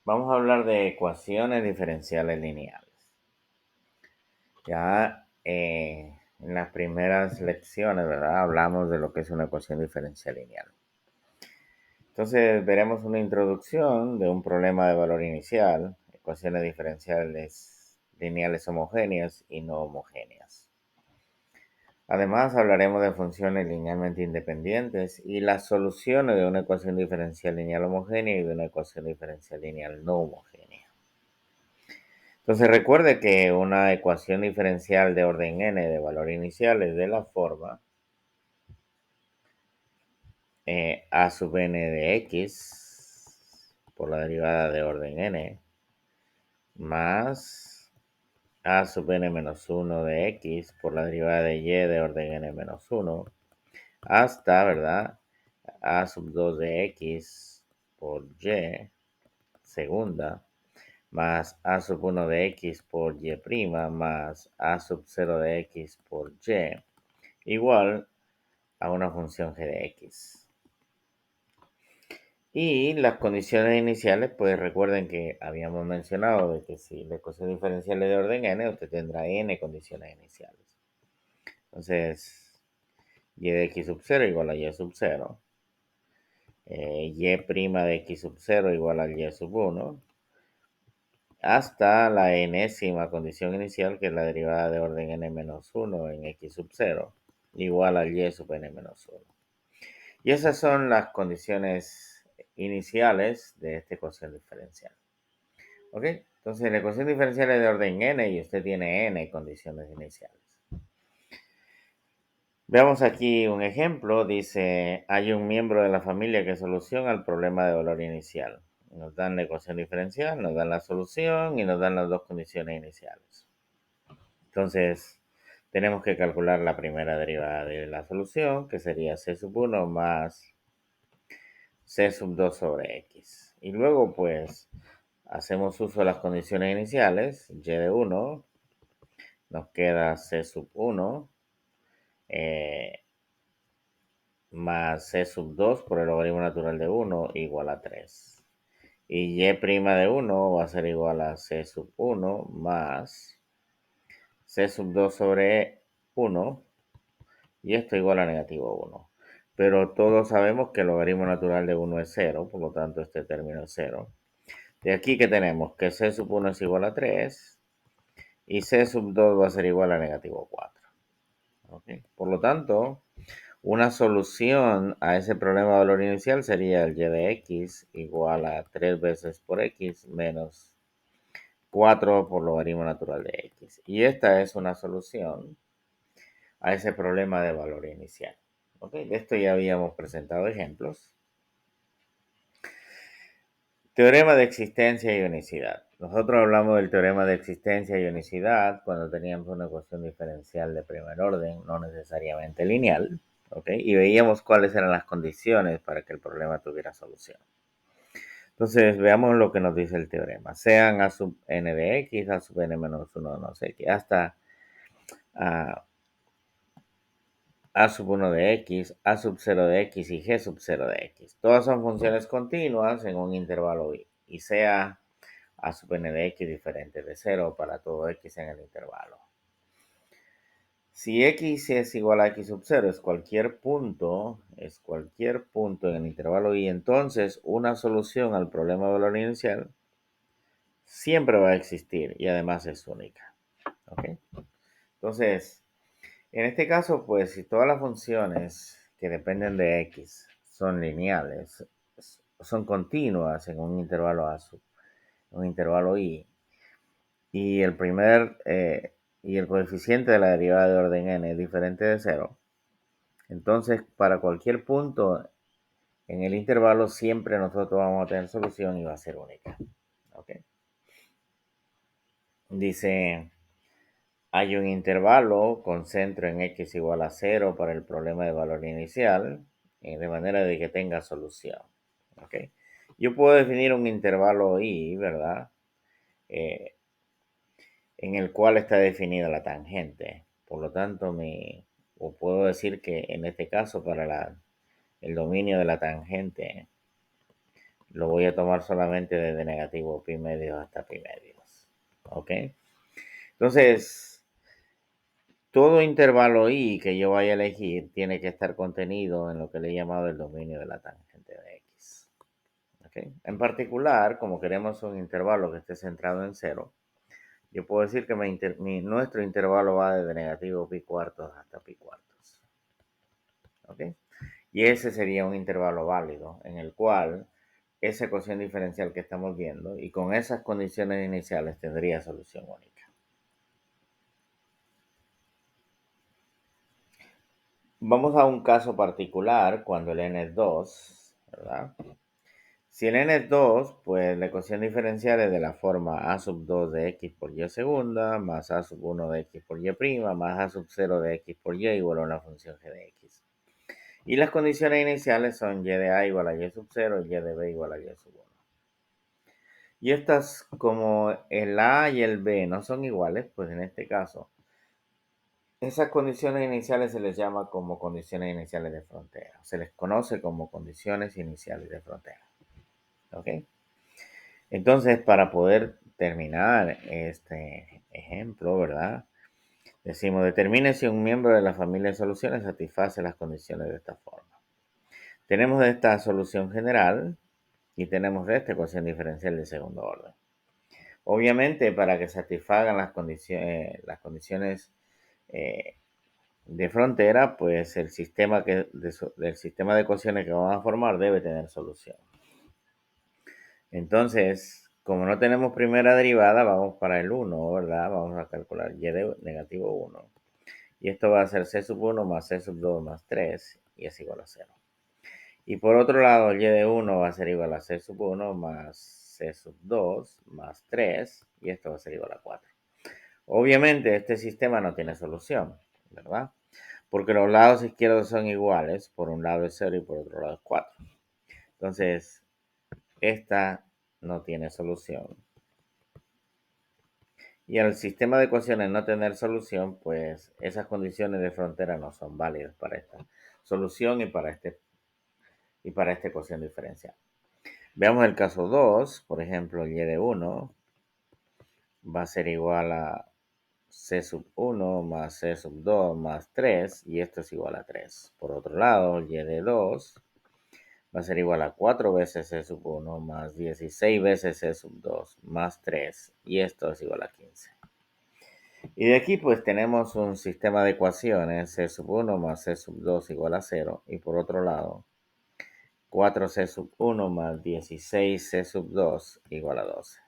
Vamos a hablar de ecuaciones diferenciales lineales. Ya en las primeras lecciones, ¿verdad? Hablamos de lo que es una ecuación diferencial lineal. Entonces veremos una introducción de un problema de valor inicial, ecuaciones diferenciales lineales homogéneas y no homogéneas. Además hablaremos de funciones linealmente independientes y las soluciones de una ecuación diferencial lineal homogénea y de una ecuación diferencial lineal no homogénea. Entonces recuerde que una ecuación diferencial de orden n de valor inicial es de la forma a sub n de x por la derivada de orden n más a sub n menos 1 de x por la derivada de y de orden n menos 1 hasta, ¿verdad? A sub 2 de x por y segunda más a sub 1 de x por y' más a sub 0 de x por y igual a una función g de x. Y las condiciones iniciales, pues recuerden que habíamos mencionado de que si la ecuación diferencial es de orden n, usted tendrá n condiciones iniciales. Entonces, y de x sub 0 igual a y sub 0. Y' de x sub 0 igual a y sub 1. Hasta la enésima condición inicial, que es la derivada de orden n menos 1 en x sub 0, igual a y sub n menos 1. Y esas son las condiciones iniciales de esta ecuación diferencial. ¿Ok? Entonces la ecuación diferencial es de orden n y usted tiene n condiciones iniciales. Veamos aquí un ejemplo. Dice, hay un miembro de la familia que soluciona el problema de valor inicial. Nos dan la ecuación diferencial, nos dan la solución y nos dan las dos condiciones iniciales. Entonces, tenemos que calcular la primera derivada de la solución, que sería c sub 1 más c sub 2 sobre x. Y luego, pues, hacemos uso de las condiciones iniciales, y de 1, nos queda c sub 1, más c sub 2 por el logaritmo natural de 1 igual a 3. Y y' de 1 va a ser igual a c sub 1 más c sub 2 sobre 1, y esto igual a negativo 1. Pero todos sabemos que el logaritmo natural de 1 es 0, por lo tanto este término es 0. De aquí que tenemos que c sub 1 es igual a 3 y c sub 2 va a ser igual a negativo 4. ¿Okay? Por lo tanto, una solución a ese problema de valor inicial sería el y de x igual a 3 veces por x menos 4 por logaritmo natural de x. Y esta es una solución a ese problema de valor inicial. ¿Okay? De esto ya habíamos presentado ejemplos. Teorema de existencia y unicidad. Nosotros hablamos del teorema de existencia y unicidad cuando teníamos una ecuación diferencial de primer orden, no necesariamente lineal, ¿ok? Y veíamos cuáles eran las condiciones para que el problema tuviera solución. Entonces, veamos lo que nos dice el teorema. Sean a sub n de x, a sub n menos 1 de no sé qué, hasta a sub 1 de x, a sub 0 de x y g sub 0 de x. Todas son funciones continuas en un intervalo y sea a sub n de x diferente de 0 para todo x en el intervalo. Si x es igual a x sub 0 es cualquier punto en el intervalo y, entonces una solución al problema de valor inicial siempre va a existir y además es única. ¿Ok? Entonces, en este caso, pues si todas las funciones que dependen de x son lineales, son continuas en un intervalo a sub, un intervalo y el y el coeficiente de la derivada de orden n es diferente de 0, entonces para cualquier punto en el intervalo siempre nosotros vamos a tener solución y va a ser única. ¿Okay? Dice, hay un intervalo con centro en x igual a 0 para el problema de valor inicial, de manera de que tenga solución. ¿Okay? Yo puedo definir un intervalo i, ¿verdad? En el cual está definida la tangente. Por lo tanto, o puedo decir que en este caso para el dominio de la tangente, lo voy a tomar solamente desde negativo pi medios hasta pi medios. ¿Ok? Entonces, todo intervalo i que yo vaya a elegir tiene que estar contenido en lo que le he llamado el dominio de la tangente de x. ¿Okay? En particular, como queremos un intervalo que esté centrado en cero, yo puedo decir que nuestro intervalo va desde negativo pi cuartos hasta pi cuartos. ¿Okay? Y ese sería un intervalo válido en el cual esa ecuación diferencial que estamos viendo y con esas condiciones iniciales tendría solución única. Vamos a un caso particular cuando el n es 2, ¿verdad? Si el n es 2, pues la ecuación diferencial es de la forma a sub 2 de x por y segunda, más a sub 1 de x por y prima, más a sub 0 de x por y igual a una función g de x. Y las condiciones iniciales son y de a igual a y sub 0 y y de b igual a y sub 1. Y estas, como el a y el b no son iguales, pues en este caso, esas condiciones iniciales se les llama como condiciones iniciales de frontera. Se les conoce como condiciones iniciales de frontera. ¿Ok? Entonces, para poder terminar este ejemplo, ¿verdad? Decimos, determine si un miembro de la familia de soluciones satisface las condiciones de esta forma. Tenemos de esta solución general y tenemos de esta ecuación diferencial de segundo orden. Obviamente, para que satisfagan las condiciones de frontera, pues el sistema del sistema de ecuaciones que vamos a formar debe tener solución. Entonces, como no tenemos primera derivada, vamos para el 1, ¿verdad? Vamos a calcular y de negativo 1. Y esto va a ser c sub 1 más c sub 2 más 3, y es igual a 0. Y por otro lado, y de 1 va a ser igual a c sub 1 más c sub 2 más 3, y esto va a ser igual a 4. Obviamente, este sistema no tiene solución, ¿verdad? Porque los lados izquierdos son iguales, por un lado es 0 y por otro lado es 4. Entonces, esta no tiene solución. Y al sistema de ecuaciones no tener solución, pues esas condiciones de frontera no son válidas para esta solución y para esta ecuación diferencial. Veamos el caso 2, por ejemplo, y de 1 va a ser igual a c sub 1 más c sub 2 más 3, y esto es igual a 3. Por otro lado, y de 2 va a ser igual a 4 veces c sub 1 más 16 veces c sub 2 más 3, y esto es igual a 15. Y de aquí pues tenemos un sistema de ecuaciones, c sub 1 más c sub 2 igual a 0, y por otro lado, 4c sub 1 más 16c sub 2 igual a 12.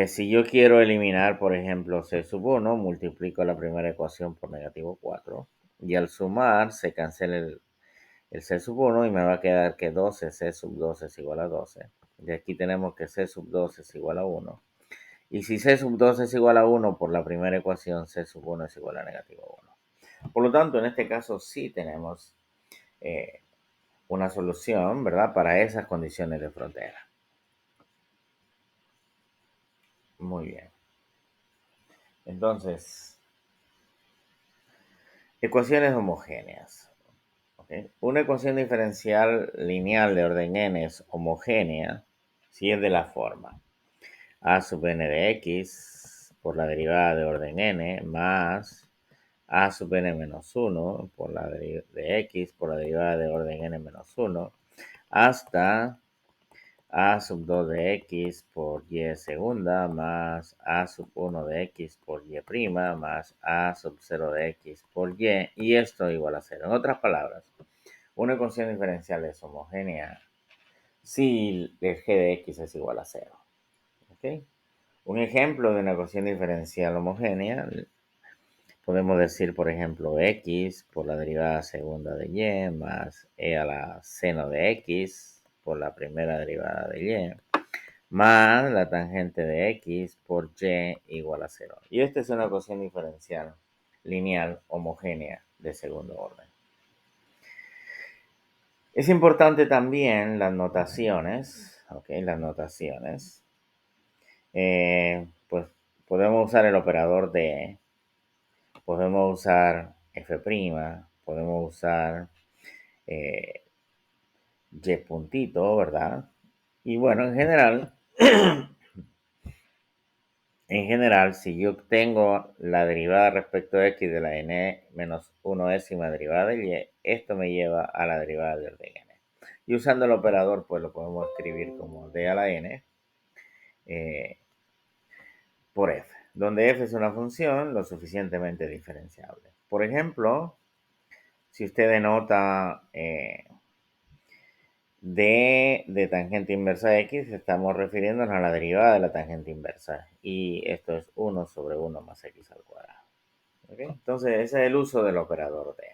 Si yo quiero eliminar, por ejemplo, c sub 1, multiplico la primera ecuación por negativo 4, y al sumar se cancela el c sub 1 y me va a quedar que 12c sub 2 es igual a 12. De aquí tenemos que c sub 2 es igual a 1. Y si c sub 2 es igual a 1 por la primera ecuación, c sub 1 es igual a negativo 1. Por lo tanto, en este caso sí tenemos eh, una solución, ¿verdad? Para esas condiciones de frontera. Muy bien. Entonces, ecuaciones homogéneas. ¿Okay? Una ecuación diferencial lineal de orden n es homogénea si es de la forma a sub n de x por la derivada de orden n más a sub n menos 1 por la de x por la derivada de orden n menos 1 hasta a sub 2 de x por y segunda más a sub 1 de x por y prima más a sub 0 de x por y esto igual a 0. En otras palabras, una ecuación diferencial es homogénea si el g de x es igual a 0. ¿Okay? Un ejemplo de una ecuación diferencial homogénea, podemos decir, por ejemplo, x por la derivada segunda de y más e a la seno de x por la primera derivada de y más la tangente de x por y igual a 0. Y esta es una ecuación diferencial lineal homogénea de segundo orden. Es importante también las notaciones, ¿ok? Las notaciones. Pues podemos usar el operador de, podemos usar f', podemos usar y puntito, ¿verdad? Y bueno, en general, si yo tengo la derivada respecto a x de la n menos 1 décima derivada de y, esto me lleva a la derivada de orden n. Y usando el operador, pues lo podemos escribir como d a la n eh, por f, donde f es una función lo suficientemente diferenciable. Por ejemplo, si usted denota d de tangente inversa de x, estamos refiriéndonos a la derivada de la tangente inversa. Y esto es 1 sobre 1 más x al cuadrado. ¿Okay? Entonces, ese es el uso del operador d.